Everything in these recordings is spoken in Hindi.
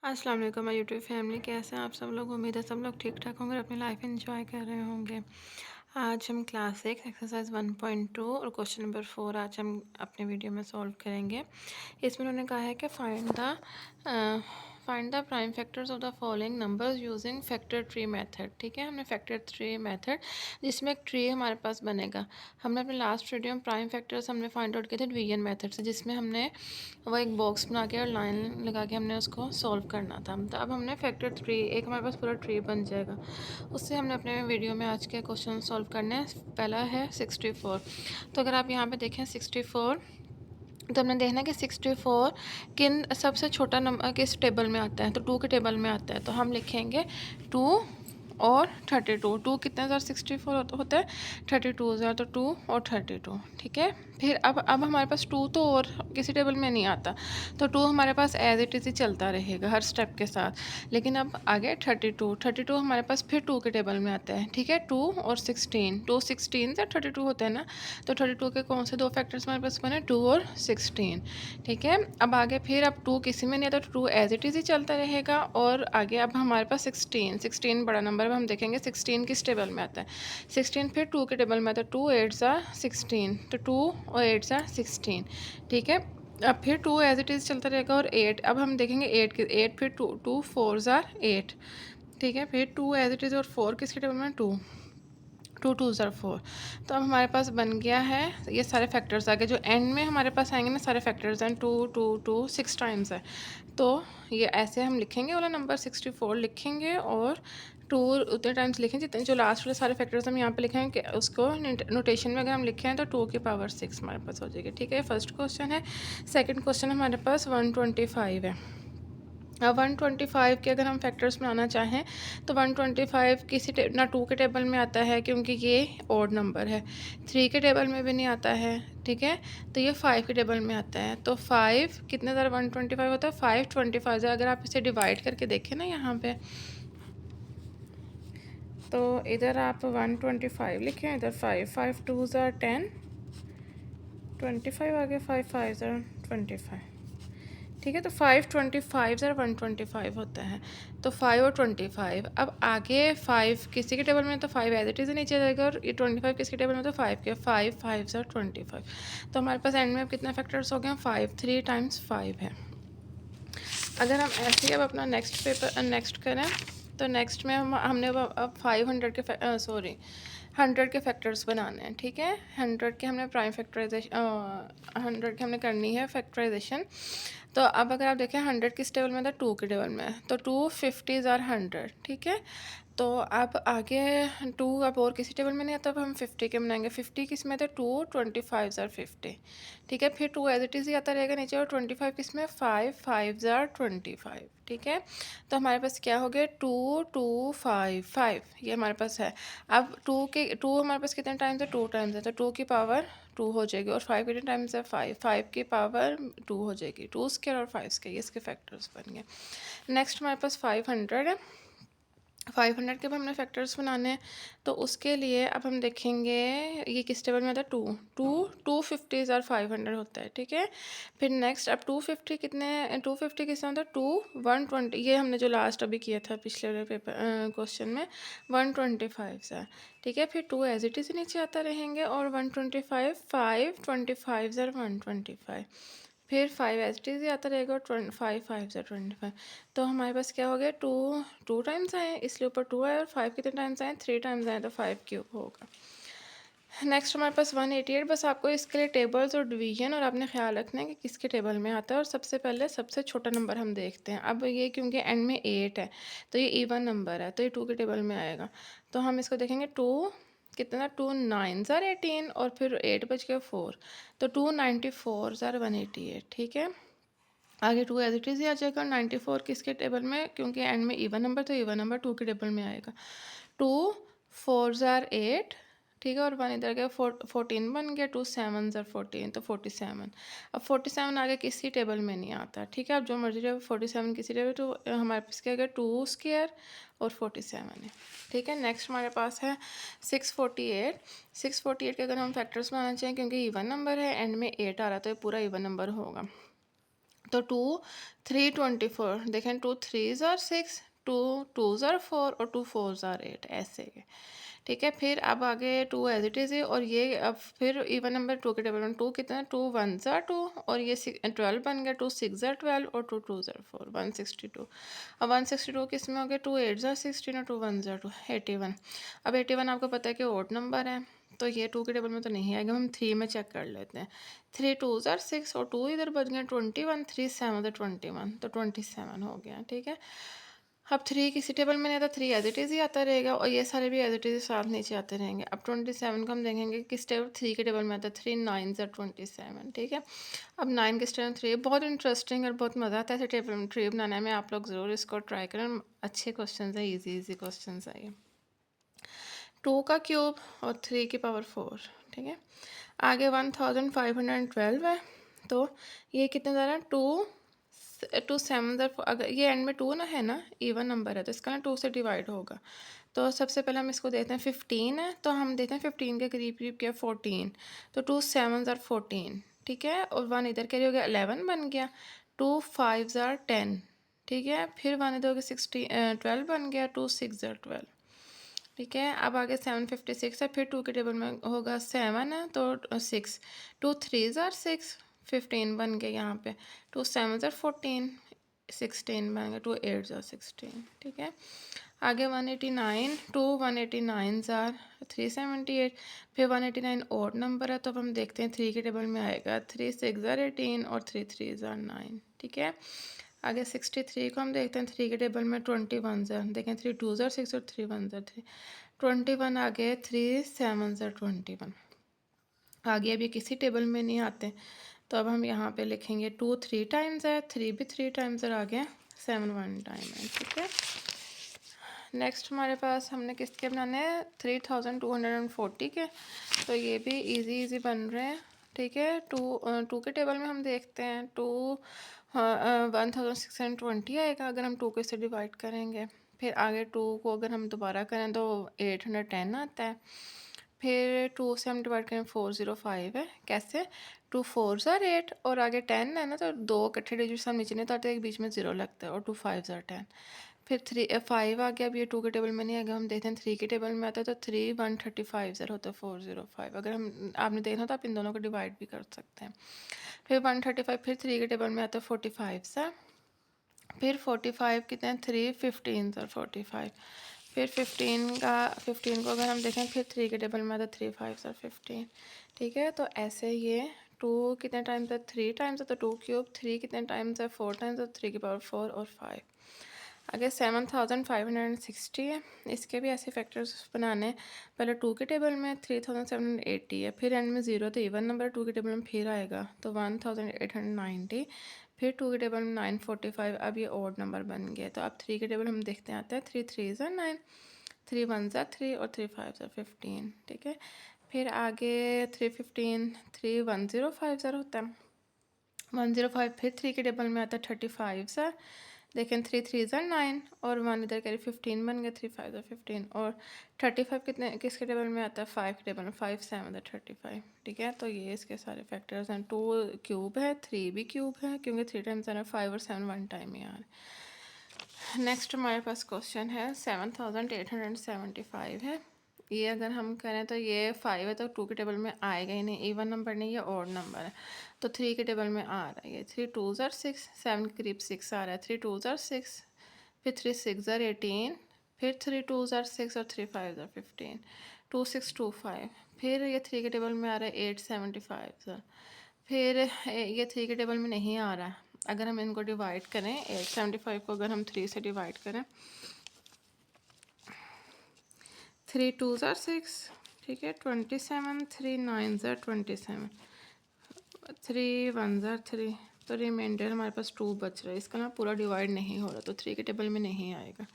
अस्सलाम वालेकुम माय यूट्यूब फैमिली, कैसे हैं आप सब लोग। उम्मीद है सब लोग ठीक ठाक होंगे और अपनी लाइफ एंजॉय कर रहे होंगे। आज हम क्लास 6 एक्सरसाइज 1.2 और क्वेश्चन नंबर 4 आज हम अपने वीडियो में सॉल्व करेंगे। इसमें उन्होंने कहा है कि find the prime factors of the following numbers using factor tree method. ठीक है, हमने फैक्टर ट्री मेथड जिसमें एक ट्री हमारे पास बनेगा। हमने अपने लास्ट वीडियो में प्राइम फैक्टर्स हमने फाइंड आउट किए थे डिवीजन मेथड से, जिसमें हमने वो एक बॉक्स बना के और लाइन लगा के हमने उसको सॉल्व करना था। तो अब हमने फैक्टर ट्री, एक हमारे पास पूरा ट्री बन जाएगा। उससे हमने अपने वीडियो में आज के क्वेश्चन सॉल्व करने हैं। पहला है 64। तो अगर आप यहाँ पे देखें 64, तो हमने देखना है कि 64 किन सबसे छोटा नंबर किस टेबल में आता है। तो 2 के टेबल में आता है, तो हम लिखेंगे 2 और 32। 2 कितने हज़ार 64 होता है 32 हज़ार, तो 2 और 32। ठीक है, फिर अब हमारे पास 2 तो और किसी टेबल में नहीं आता, तो 2 हमारे पास एज इट इज़ ही चलता रहेगा हर स्टेप के साथ। लेकिन अब आगे 32 हमारे पास फिर 2 के टेबल में आता है। ठीक है, 2 और 16, 2 16 से 32 होता है ना, तो 32 के कौन से दो फैक्टर्स हमारे पास बने, 2 और 16। ठीक है, अब आगे फिर अब 2 किसी में नहीं आता, तो 2 एज इट इज़ ही चलता रहेगा। और आगे अब हमारे पास 16 बड़ा नंबर, अब हम देखेंगे 16 किस टेबल में आता है। 16 फिर 2 के टेबल में आता है, 2 8 ज़ा 16, तो 2 और 8 ज़ा 16। ठीक है, अब फिर 2 एज इट इज़ चलता रहेगा। और 8, अब हम देखेंगे 8 फिर 2 2 4 ज़ा 8। ठीक है, फिर 2 एज इट इज़ और 4 किसके टेबल में, 2 2 2 ज़र 4। तो अब हमारे पास बन गया है ये सारे फैक्टर्स आगे जो एंड में हमारे पास आएंगे ना, सारे फैक्टर्स हैं 2 2 2 6 टाइम्स है। तो ये ऐसे हम लिखेंगे, वाला नंबर 64 लिखेंगे और 2 उतने टाइम्स लिखेंगे जितने जो लास्ट वाले सारे फैक्टर्स हम यहाँ पे लिखेंगे कि उसको नोटेशन में अगर हम लिखे हैं तो 2 की पावर 6 हमारे पास हो जाएगी। ठीक है, फर्स्ट क्वेश्चन है। सेकंड क्वेश्चन हमारे पास 125 है। अब 125 के अगर हम फैक्टर्स बनाना चाहें तो 125 किसी ना 2 के टेबल में आता है क्योंकि ये ऑड नंबर है, 3 के टेबल में भी नहीं आता है। ठीक है, तो ये 5 के टेबल में आता है। तो 5 कितने ज़रा 125 होता है, 525। अगर आप इसे डिवाइड करके देखें ना यहाँ पे, तो इधर आप 125 लिखें, इधर 5 5 2 ज़ा 10, 25 आगे 5 5 ज़ा 25। ठीक है, तो 525 ज़रा 125 होता है। तो 5 और 25, अब आगे 5 किसी के टेबल में तो 5 एज इट इज़ नीचे जाएगा, और ये 25 किसके टेबल में तो 5 के 5 5 ज़रा 25। तो हमारे पास एंड में अब कितने फैक्टर्स हो गए, 5, 3 टाइम्स 5 है। अगर हम ऐसे ही अब अपना नेक्स्ट करें, तो नेक्स्ट में हमने अब 500 के 100 के फैक्टर्स बनाने हैं। ठीक है, 100 के हमने प्राइम फैक्टराइजेशन 100 के हमने करनी है फैक्टराइजेशन। तो अब अगर आप देखें 100 किस टेबल में था, 2 के टेबल में, तो 2 50 आर 100। ठीक है, तो अब आगे 2 अब और किसी टेबल में नहीं आता, अब हम 50 के बनाएंगे। 50 किस में थे, 2 25 ज़ार 50। ठीक है, फिर 2 एज इट इज़ ही आता रहेगा नीचे, और 25 किस में, 5 5 ज़ार 25। ठीक है, तो हमारे पास क्या हो गया, 2 2 5 5, ये हमारे पास है। अब 2 हमारे पास कितने टाइम्स है, 2 टाइम्स है, तो 2 की पावर 2 हो जाएगी। और 5 कितने टाइम्स है, 5 5 की पावर 2 हो जाएगी। 2 स्क्वायर और 5 स्क्वायर, इसके फैक्टर्स बन गए। नेक्स्ट हमारे पास 500 है। 500 के भी हमने फैक्टर्स बनाने हैं, तो उसके लिए अब हम देखेंगे ये किस टेबल में आता है, 2 2 250 और 500 होता है। ठीक है, फिर नेक्स्ट अब 250 कितने, 250 किस में होता है, 2 120, ये हमने जो लास्ट अभी किया था पिछले वाले पेपर क्वेश्चन में 125 है। ठीक है, फिर 2 एज इट इज़ नीचे आता रहेंगे, और 125 525 ज़र 125, फिर 5 एज इट इज़ आता रहेगा, और 5 5 ज़र 25। तो हमारे पास क्या हो गया, 2 टाइम्स आए इसलिए ऊपर 2 आए, और 5 कितने टाइम्स आए, 3 टाइम्स आए, तो 5 क्यूब होगा। नेक्स्ट हमारे पास 188। बस आपको इसके लिए टेबल्स और डिवीजन और आपने ख्याल रखना है कि किसके टेबल में आता है। और सबसे पहले सबसे छोटा नंबर हम देखते हैं। अब ये क्योंकि एंड में 8 है तो ये इवन नंबर है, तो ये 2 के टेबल में आएगा। तो हम इसको देखेंगे, 2 कितना, 2 9 ज़ार 18, और फिर 8 बच गया 4, तो 2 94 ज़ार 188। ठीक है, आगे 2 एज इट इज़ ही आ जाएगा। 94 किसके टेबल में, क्योंकि एंड में इवन नंबर, तो इवन नंबर 2 के टेबल में आएगा। 2 4 ज़ार 8। ठीक है, और 1 इधर गया, 14 बन गया। 2 7 ज़ार 14, तो 47। अब 47 आगे किसी टेबल में नहीं आता। ठीक है, अब जो मर्जी रहे 47 किसी टेबल, तो हमारे पास क्या गया, 2 स्क्वायर और 47 है। ठीक है, नेक्स्ट हमारे पास है 648। 648 के अगर हम फैक्टर्स बनाना चाहें, क्योंकि इवन नंबर है, एंड में 8 आ रहा, तो ये पूरा इवन नंबर होगा। तो 2 3 24 देखें, 2 3 ज़ार 6, 2 2 ज़ार 4 और 2 4 ज़ार 8 ऐसे है। ठीक है, फिर अब आगे 2 एज इट इज़ है, और ये अब फिर इवन नंबर 2 के टेबल में 2 कितना है, 2 1 ज़ार 2 और ये 12 बन गया, 2 6 ज़ार 12 और 2 2 ज़ार 4 162। अब 162 किस में हो गया, 2 8 ज़ार 16 और 2 1 ज़ार 2 81। अब 81 आपको पता है कि ओड नंबर है, तो ये 2 के टेबल में तो नहीं आएगा, हम 3 में चेक कर लेते हैं। 3 2 ज़ार 6 और 2 इधर बच गया 21, 3 7 21, तो 27 हो गया। ठीक है, अब 3 किसी टेबल में नहीं आता, 3 एज इट इज़ ही आता रहेगा, और ये सारे भी एज इट इज़ साथ नीचे आते रहेंगे। अब 27 को हम देखेंगे किस टेबल, 3 के टेबल में आता है, 3 9 27। ठीक है, अब 9 किस टेबल में, 3। बहुत इंटरेस्टिंग और बहुत मज़ा आता है ऐसे टेबल में ट्री बनाने में, आप लोग ज़रूर इसको ट्राई करें, अच्छे क्वेश्चन है, ईजी क्वेश्चन है ये। 2 का क्यूब और 3 की पावर 4। ठीक है, आगे 1512 है, तो ये कितने ज़रा 2 7 अगर ये एंड में 2 ना है ना, इवन नंबर है, तो इसका ना 2 से डिवाइड होगा। तो सबसे पहले हम इसको देते हैं 15 है, तो हम देते हैं 15 के करीब करीब क्या 14, तो 2 7 14। ठीक है, और 1 इधर के लिए हो गया 11 बन गया, 2 5 10। ठीक है, फिर 1 इधर हो गया 12 बन गया, 2 6 12। ठीक है, अब आगे 756 है, फिर 2 के टेबल में होगा 7 है, तो 6, 2 3 6 15 बन गया यहाँ पे, 2 7 14 16 बन गया, 2 8 16। ठीक है, आगे 189, 2 189 ज़ार 378, फिर 189 और नंबर है, तो अब हम देखते हैं 3 के टेबल में आएगा, 3 6 18 और 3 3 9। ठीक है, आगे 63 को हम देखते हैं 3 के टेबल में, 21 ज़ार देखें, 3 2 ज़ार 6 और 3 1 ज़ार 3, 21 आ गए, 3 7 21। आगे अब ये किसी टेबल में नहीं आते, तो अब हम यहाँ पे लिखेंगे 2 3 टाइम्स है, 3 भी 3 टाइम्स आ गया, 7 1 टाइम है। ठीक है, नेक्स्ट हमारे पास हमने किसके बनाने हैं, 3240 के, तो ये भी इजी बन रहे हैं। ठीक है, 2 के टेबल में हम देखते हैं 1620 आएगा अगर हम 2 के से डिवाइड करेंगे। फिर आगे 2 को अगर हम दोबारा करें तो 810 आता है। फिर 2 से हम डिवाइड करें 405 है, कैसे, 2 4 ज़ार 8 और आगे 10 है ना, तो 2 इकट्ठे डिजिट्स हम नीचे नहीं उतारते, एक बीच में 0 लगता है, और 2 5 ज़ार 10। फिर 5 आ गया, अब ये 2 के टेबल में नहीं आएगा, हम देखते हैं 3 के टेबल में आता है, तो 3 135 ज़र होता है 405। अगर हम आपने देखना तो आप इन दोनों को डिवाइड भी कर सकते हैं। फिर 135, फिर 3 के टेबल में आता है 45 सा, फिर 45 कितने हैं, 3 15 ज़र 45। फिर 15 को अगर हम देखें, फिर 3 के टेबल में आता है 3 5 ज़र 15। ठीक है, तो ऐसे ये 2 कितने टाइम्स है, 3 टाइम्स है, तो 2 क्यूब, 3 कितने टाइम्स है, 4 टाइम्स, तो 3 की पावर 4 और 5। आगे 7560 है, इसके भी ऐसे फैक्टर्स बनाने हैं। पहले 2 के टेबल में 3780 है, फिर एंड में 0 तो इवन नंबर 2 के टेबल में फिर आएगा, तो 1890। फिर 2 के टेबल में 945, अब ये ऑड नंबर बन गया। तो अब 3 के टेबल हम देखते हैं, आता है 3 3 9, 3 1 3 और 3 5 15। ठीक है, फिर आगे 315 3 105 होता है, 105। फिर 3 के टेबल में आता है 35 सा, देखें 3 3 9 और 1 इधर करिए 15 बन गया, 3 5 15 और 35 कितने किसके टेबल में आता है, 5 के टेबल में, 5 7 35। ठीक है, तो ये इसके सारे फैक्टर्स हैं। 2 क्यूब है, 3 भी क्यूब है, क्योंकि 3 टाइम्स आना, 5 और 7 1 टाइम ही आ रहा है। नेक्स्ट हमारे पास क्वेश्चन है 7875 है। ये अगर हम करें तो ये 5 है, तो 2 के टेबल में आएगा ही नहीं, इवन नंबर नहीं, ये ऑड नंबर है, तो 3 के टेबल में आ रहा है। ये 3 2 ज़ार 6, 7 के करीब 6 आ रहा है, 3 2 ज़ार 6, फिर 3 6 ज़ार 18, फिर 3 2 ज़ार 6 और 3 5 ज़ार 15, 2 6 2 5। फिर ये 3 के टेबल में आ रहा है 875 ज़ार। फिर ये 3 के टेबल में नहीं आ रहा है। अगर हम इनको डिवाइड करें, 875 को अगर हम 3 से डिवाइड करें, 3 2 ज़ार 6, ठीक है, 27, 3 9 ज़ार 27, 3 1 ज़ार 3, तो रिमाइंडर हमारे पास 2 बच रहा है, इसका ना पूरा डिवाइड नहीं हो रहा, तो 3 के टेबल में नहीं आएगा।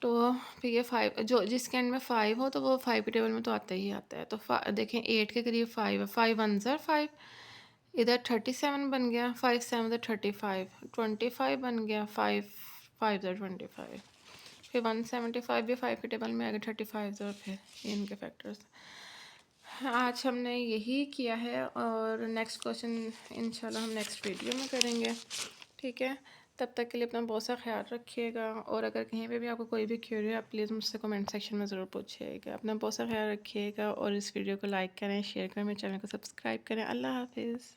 तो फिर ये 5 जो जिसके एंड में 5 हो, तो वो 5 के टेबल में तो आता ही आता है। तो देखें 8 के करीब 5 है, 5 1 ज़ार 5, इधर 37 बन गया, 5 7 35, 25 बन गया, 5 5 25। फिर 175 भी 5 के टेबल में आ गया, 35 और फिर इनके फैक्टर्स। आज हमने यही किया है, और नेक्स्ट क्वेश्चन इंशाल्लाह हम नेक्स्ट वीडियो में करेंगे। ठीक है, तब तक के लिए अपना बहुत सा ख्याल रखिएगा, और अगर कहीं पे भी आपको कोई भी क्वेरी है आप प्लीज़ मुझसे कमेंट सेक्शन में ज़रूर पूछिएगा। अपना बहुत सा ख्याल रखिएगा और इस वीडियो को लाइक करें, शेयर करें, मेरे चैनल को सब्सक्राइब करें। अल्लाह हाफिज़।